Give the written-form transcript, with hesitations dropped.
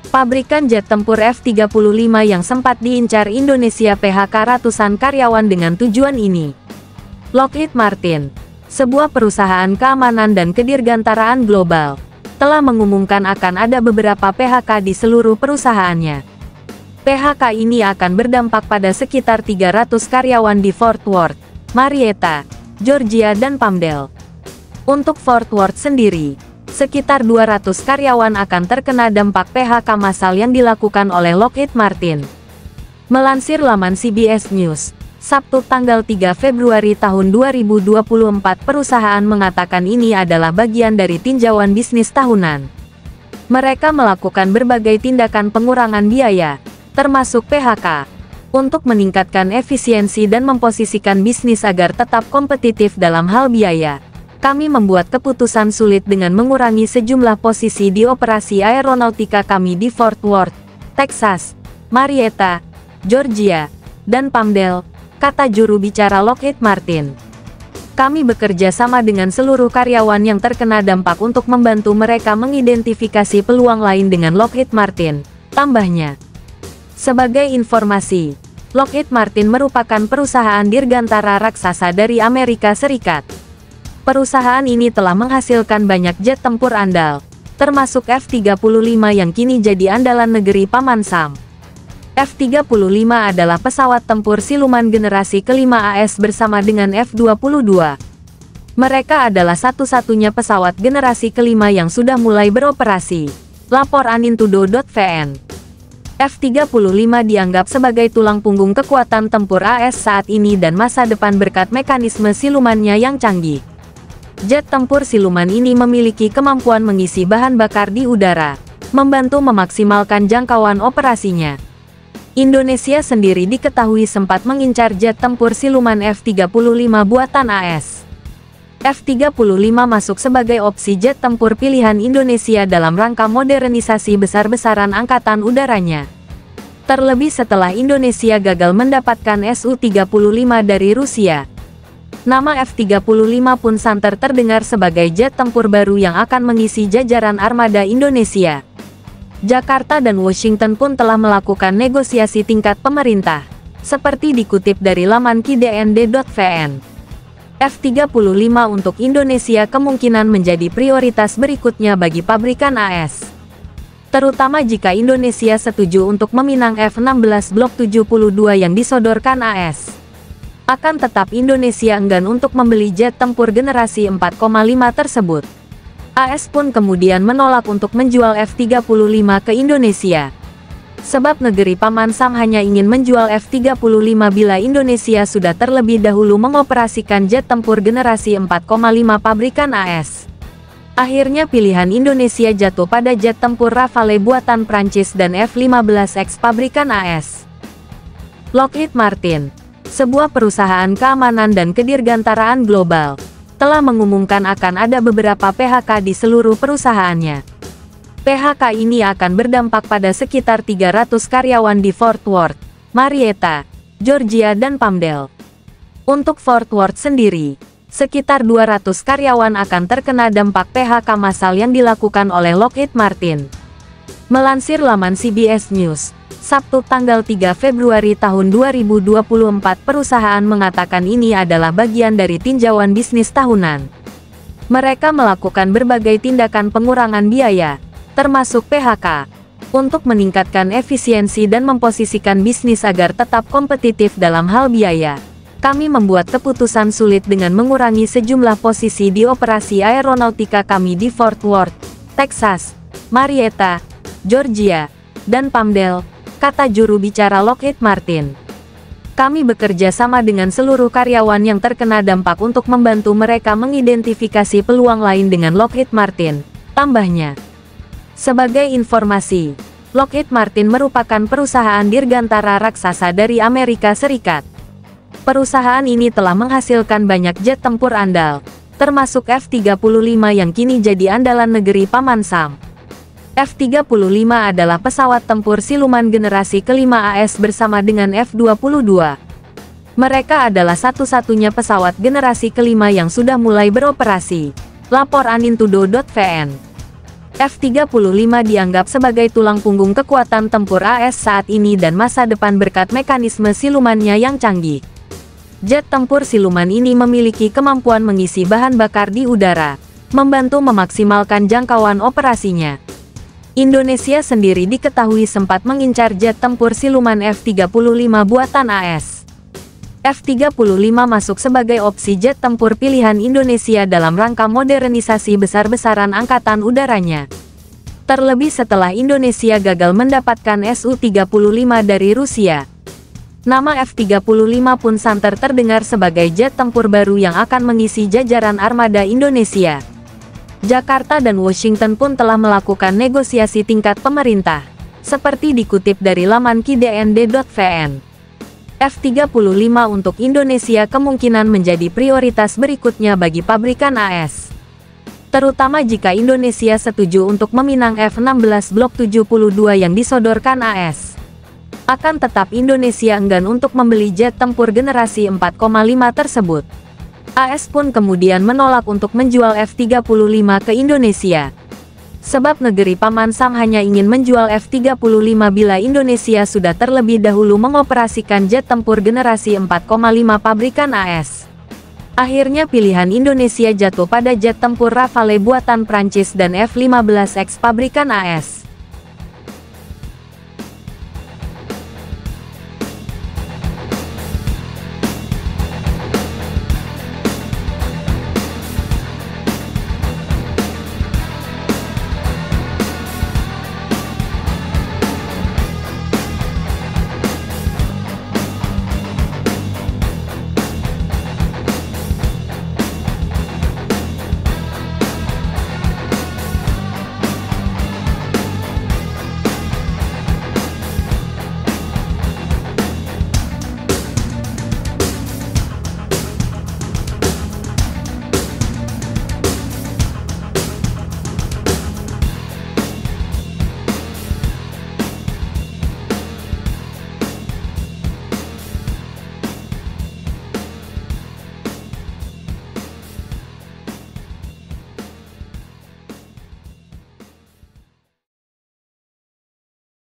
Pabrikan jet tempur F-35 yang sempat diincar Indonesia PHK ratusan karyawan dengan tujuan ini. Lockheed Martin, sebuah perusahaan keamanan dan kedirgantaraan global, telah mengumumkan akan ada beberapa PHK di seluruh perusahaannya. PHK ini akan berdampak pada sekitar 300 karyawan di Fort Worth, Marietta, Georgia dan Palmdale. Untuk Fort Worth sendiri, sekitar 200 karyawan akan terkena dampak PHK massal yang dilakukan oleh Lockheed Martin. Melansir laman CBS News, Sabtu tanggal 3 Februari tahun 2024, perusahaan mengatakan ini adalah bagian dari tinjauan bisnis tahunan. Mereka melakukan berbagai tindakan pengurangan biaya, termasuk PHK, untuk meningkatkan efisiensi dan memposisikan bisnis agar tetap kompetitif dalam hal biaya. Kami membuat keputusan sulit dengan mengurangi sejumlah posisi di operasi aeronautika kami di Fort Worth, Texas, Marietta, Georgia, dan Palmdale, kata juru bicara Lockheed Martin. Kami bekerja sama dengan seluruh karyawan yang terkena dampak untuk membantu mereka mengidentifikasi peluang lain dengan Lockheed Martin, tambahnya. Sebagai informasi, Lockheed Martin merupakan perusahaan dirgantara raksasa dari Amerika Serikat. Perusahaan ini telah menghasilkan banyak jet tempur andal, termasuk F-35 yang kini jadi andalan negeri Paman Sam. F-35 adalah pesawat tempur siluman generasi kelima AS bersama dengan F-22. Mereka adalah satu-satunya pesawat generasi kelima yang sudah mulai beroperasi, lapor Anintudo.vn. F-35 dianggap sebagai tulang punggung kekuatan tempur AS saat ini dan masa depan berkat mekanisme silumannya yang canggih. Jet tempur siluman ini memiliki kemampuan mengisi bahan bakar di udara, membantu memaksimalkan jangkauan operasinya. Indonesia sendiri diketahui sempat mengincar jet tempur siluman F-35 buatan AS. F-35 masuk sebagai opsi jet tempur pilihan Indonesia dalam rangka modernisasi besar-besaran angkatan udaranya. Terlebih setelah Indonesia gagal mendapatkan Su-35 dari Rusia. Nama F-35 pun santer terdengar sebagai jet tempur baru yang akan mengisi jajaran armada Indonesia. Jakarta dan Washington pun telah melakukan negosiasi tingkat pemerintah, seperti dikutip dari laman kidnd.vn. F-35 untuk Indonesia kemungkinan menjadi prioritas berikutnya bagi pabrikan AS. Terutama jika Indonesia setuju untuk meminang F-16 Block 72 yang disodorkan AS. Akan tetap Indonesia enggan untuk membeli jet tempur generasi 4,5 tersebut. AS pun kemudian menolak untuk menjual F-35 ke Indonesia. Sebab negeri Paman Sam hanya ingin menjual F-35 bila Indonesia sudah terlebih dahulu mengoperasikan jet tempur generasi 4,5 pabrikan AS. Akhirnya pilihan Indonesia jatuh pada jet tempur Rafale buatan Prancis dan F-15X pabrikan AS. Lockheed Martin, sebuah perusahaan keamanan dan kedirgantaraan global, telah mengumumkan akan ada beberapa PHK di seluruh perusahaannya. PHK ini akan berdampak pada sekitar 300 karyawan di Fort Worth, Marietta, Georgia dan Palmdale. Untuk Fort Worth sendiri, sekitar 200 karyawan akan terkena dampak PHK massal yang dilakukan oleh Lockheed Martin. Melansir laman CBS News, Sabtu tanggal 3 Februari tahun 2024, perusahaan mengatakan ini adalah bagian dari tinjauan bisnis tahunan. Mereka melakukan berbagai tindakan pengurangan biaya, termasuk PHK, untuk meningkatkan efisiensi dan memposisikan bisnis agar tetap kompetitif dalam hal biaya. Kami membuat keputusan sulit dengan mengurangi sejumlah posisi di operasi aeronautika kami di Fort Worth, Texas, Marietta, Georgia, dan Palmdale, kata juru bicara Lockheed Martin. Kami bekerja sama dengan seluruh karyawan yang terkena dampak untuk membantu mereka mengidentifikasi peluang lain dengan Lockheed Martin, tambahnya. Sebagai informasi, Lockheed Martin merupakan perusahaan dirgantara raksasa dari Amerika Serikat. Perusahaan ini telah menghasilkan banyak jet tempur andal, termasuk F-35 yang kini jadi andalan negeri Paman Sam. F-35 adalah pesawat tempur siluman generasi kelima AS bersama dengan F-22. Mereka adalah satu-satunya pesawat generasi kelima yang sudah mulai beroperasi, lapor Anintudo.vn. F-35 dianggap sebagai tulang punggung kekuatan tempur AS saat ini dan masa depan berkat mekanisme silumannya yang canggih. Jet tempur siluman ini memiliki kemampuan mengisi bahan bakar di udara, membantu memaksimalkan jangkauan operasinya. Indonesia sendiri diketahui sempat mengincar jet tempur siluman F-35 buatan AS. F-35 masuk sebagai opsi jet tempur pilihan Indonesia dalam rangka modernisasi besar-besaran angkatan udaranya. Terlebih setelah Indonesia gagal mendapatkan Su-35 dari Rusia. Nama F-35 pun santer terdengar sebagai jet tempur baru yang akan mengisi jajaran armada Indonesia. Jakarta dan Washington pun telah melakukan negosiasi tingkat pemerintah, seperti dikutip dari laman kidnd.vn. F-35 untuk Indonesia kemungkinan menjadi prioritas berikutnya bagi pabrikan AS. Terutama jika Indonesia setuju untuk meminang F-16 Blok 72 yang disodorkan AS. Akan tetap Indonesia enggan untuk membeli jet tempur generasi 4,5 tersebut. AS pun kemudian menolak untuk menjual F-35 ke Indonesia. Sebab negeri Paman Sam hanya ingin menjual F-35 bila Indonesia sudah terlebih dahulu mengoperasikan jet tempur generasi 4,5 pabrikan AS. Akhirnya pilihan Indonesia jatuh pada jet tempur Rafale buatan Prancis dan F-15X pabrikan AS.